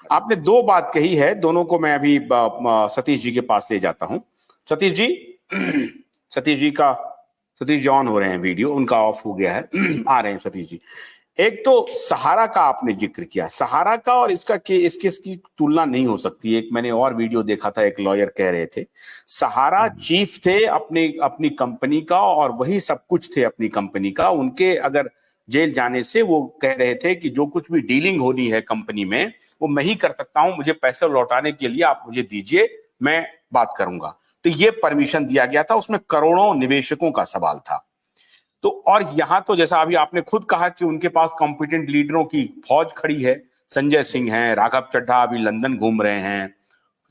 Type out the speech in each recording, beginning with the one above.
आपने दो बात कही है, दोनों को मैं अभी सतीश जी के पास ले जाता हूं। सतीश जी, सतीश जी का, सतीश जी ऑन हो रहे हैं, वीडियो उनका ऑफ हो गया है। आ रहे हैं सतीश जी। एक तो सहारा का आपने जिक्र किया, सहारा का और इसकी तुलना नहीं हो सकती। एक मैंने और वीडियो देखा था, एक लॉयर कह रहे थे सहारा चीफ थे अपनी अपनी कंपनी का और वही सब कुछ थे अपनी कंपनी का। उनके अगर जेल जाने से वो कह रहे थे कि जो कुछ भी डीलिंग होनी है कंपनी में वो मैं ही कर सकता हूं, मुझे पैसे लौटाने के लिए आप मुझे दीजिए, मैं बात करूंगा। तो ये परमिशन दिया गया था, उसमें करोड़ों निवेशकों का सवाल था। तो और यहां तो जैसा अभी आपने खुद कहा कि उनके पास कॉम्पिटेंट लीडरों की फौज खड़ी है, संजय सिंह हैं, राघव चड्ढा अभी लंदन घूम रहे हैं,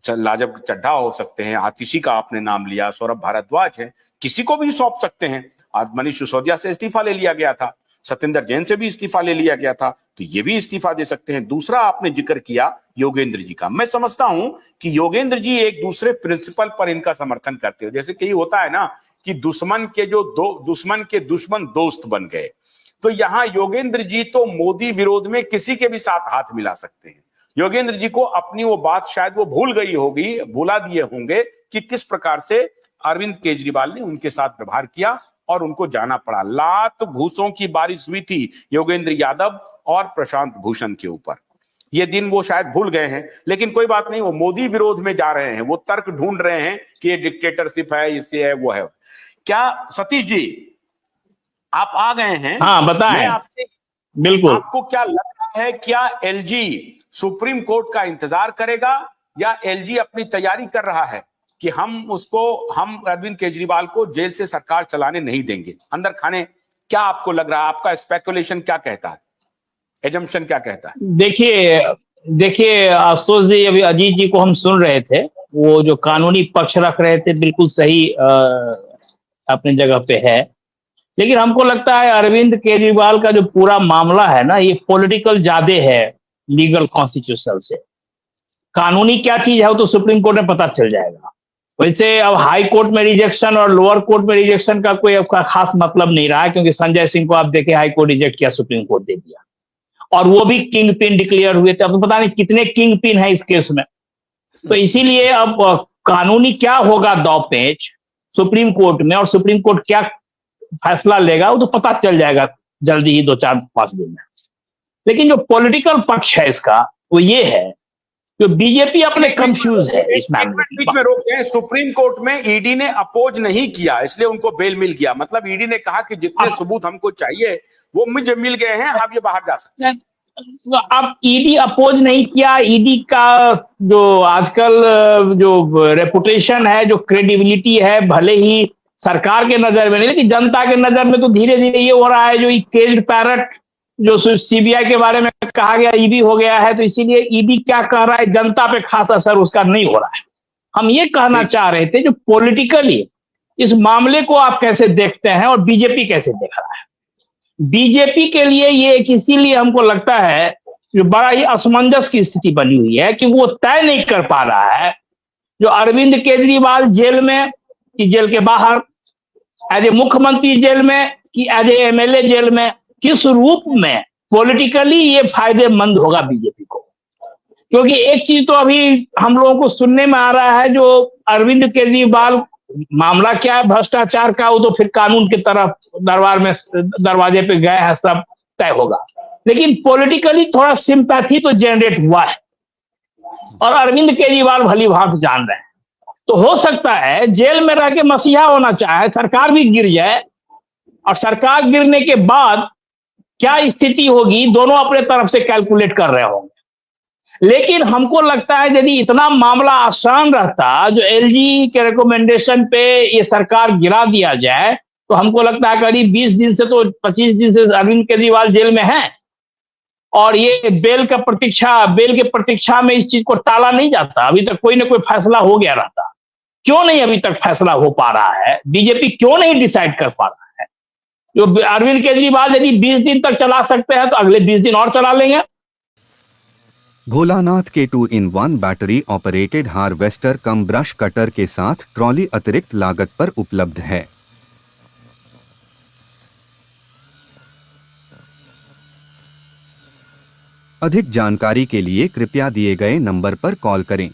लाजब चड्ढा हो सकते हैं, आतिशी का आपने नाम लिया, सौरभ भारद्वाज है, किसी को भी सौंप सकते हैं। आज मनीष सिसोदिया से इस्तीफा ले लिया गया था, सत्येंद्र जैन से भी इस्तीफा ले लिया गया था, तो ये भी इस्तीफा दे सकते हैं। दूसरा आपने जिक्र किया योगेंद्र जी का, मैं समझता हूं कि योगेंद्र जी एक दूसरे प्रिंसिपल पर इनका समर्थन करते हो। जैसे कई होता है ना कि दुश्मन के दुश्मन दोस्त बन गए, तो यहां योगेंद्र जी तो मोदी विरोध में किसी के भी साथ हाथ मिला सकते हैं। योगेंद्र जी को अपनी वो बात शायद वो भूल गई होगी, भुला दिए होंगे कि किस प्रकार से अरविंद केजरीवाल ने उनके साथ व्यवहार किया और उनको जाना पड़ा। लात घूसों की बारिश हुई थी योगेंद्र यादव और प्रशांत भूषण के ऊपर, ये दिन वो शायद भूल गए हैं, लेकिन कोई बात नहीं, वो मोदी विरोध में जा रहे हैं, वो तर्क ढूंढ रहे हैं कि ये डिक्टेटरशिप है, इससे है, वो है। क्या सतीश जी आप आ गए हैं? हाँ बताएं। मैं आपसे, बिल्कुल। आपको क्या लग रहा है, क्या एलजी सुप्रीम कोर्ट का इंतजार करेगा या एलजी अपनी तैयारी कर रहा है कि हम अरविंद केजरीवाल को जेल से सरकार चलाने नहीं देंगे, अंदर खाने? क्या आपको लग रहा है, आपका स्पेकुलेशन क्या कहता है, एजम्पशन क्या कहता है? देखिए देखिए आशुतोष जी, अभी अजीत जी को हम सुन रहे थे, वो जो कानूनी पक्ष रख रहे थे बिल्कुल सही अपनी जगह पे है। लेकिन हमको लगता है अरविंद केजरीवाल का जो पूरा मामला है ना, ये पॉलिटिकल ज्यादा है लीगल कॉन्स्टिट्यूशनल से। कानूनी क्या चीज है वो तो सुप्रीम कोर्ट में पता चल जाएगा। वैसे अब हाई कोर्ट में रिजेक्शन और लोअर कोर्ट में रिजेक्शन का कोई आपका खास मतलब नहीं रहा है, क्योंकि संजय सिंह को आप देखें, हाई कोर्ट रिजेक्ट किया, सुप्रीम कोर्ट दे दिया, और वो भी किंग पिन डिक्लेयर हुए थे। अब तो पता नहीं कितने किंग पिन है इस केस में। तो इसीलिए अब कानूनी क्या होगा दांवपेच सुप्रीम कोर्ट में, और सुप्रीम कोर्ट क्या फैसला लेगा वो तो पता चल जाएगा जल्दी ही, 2-4-5 दिन में। लेकिन जो पॉलिटिकल पक्ष है इसका वो ये है जो बीजेपी अपने कंफ्यूज है इस मामले में। बीच में रोक दें, सुप्रीम कोर्ट में ईडी ने अपोज नहीं किया, इसलिए उनको बेल मिल गया। मतलब ईडी ने कहा कि जितने सबूत हमको चाहिए वो मुझे मिल गए हैं, आप ये बाहर जा सकते हैं। अब ईडी अपोज नहीं किया। ईडी का जो आजकल जो रेपुटेशन है, जो क्रेडिबिलिटी है, भले ही सरकार के नजर में नहीं लेकिन जनता के नजर में तो धीरे धीरे ये हो रहा है, जो केज्ड पैरट जो सीबीआई के बारे में कहा गया ईडी हो गया है, तो इसीलिए ईडी क्या कह रहा है जनता पे खास असर उसका नहीं हो रहा है। हम ये कहना चाह रहे थे जो पॉलिटिकली इस मामले को आप कैसे देखते हैं और बीजेपी कैसे देख रहा है। बीजेपी के लिए ये एक, इसीलिए हमको लगता है जो बड़ा ही असमंजस की स्थिति बनी हुई है कि वो तय नहीं कर पा रहा है जो अरविंद केजरीवाल जेल में कि जेल के बाहर, एज ए मुख्यमंत्री जेल में कि एज ए एमएलए जेल में, किस रूप में पॉलिटिकली ये फायदेमंद होगा बीजेपी को। क्योंकि एक चीज तो अभी हम लोगों को सुनने में आ रहा है, जो अरविंद केजरीवाल मामला क्या है भ्रष्टाचार का, वो तो फिर कानून की तरफ दरवाजे पे गए हैं, सब तय होगा। लेकिन पॉलिटिकली थोड़ा सिंपैथी तो जनरेट हुआ है और अरविंद केजरीवाल भली भांति जान रहे हैं। तो हो सकता है जेल में रह के मसीहा होना चाहे, सरकार भी गिर जाए, और सरकार गिरने के बाद क्या स्थिति होगी दोनों अपने तरफ से कैलकुलेट कर रहे होंगे। लेकिन हमको लगता है यदि इतना मामला आसान रहता, जो एलजी के रिकमेंडेशन पे ये सरकार गिरा दिया जाए, तो हमको लगता है करीब 20 दिन से तो 25 दिन से अरविंद केजरीवाल जेल में है, और ये बेल के प्रतीक्षा में इस चीज को टाला नहीं जाता। अभी तक कोई ना कोई फैसला हो गया रहता। क्यों नहीं अभी तक फैसला हो पा रहा है? बीजेपी क्यों नहीं डिसाइड कर पा रहा है? जो अरविंद केजरीवाल यदि 20 दिन तक चला सकते हैं तो अगले 20 दिन और चला लेंगे। भोलानाथ के 2-in-1 बैटरी ऑपरेटेड हार्वेस्टर कम ब्रश कटर के साथ ट्रॉली अतिरिक्त लागत पर उपलब्ध है। अधिक जानकारी के लिए कृपया दिए गए नंबर पर कॉल करें।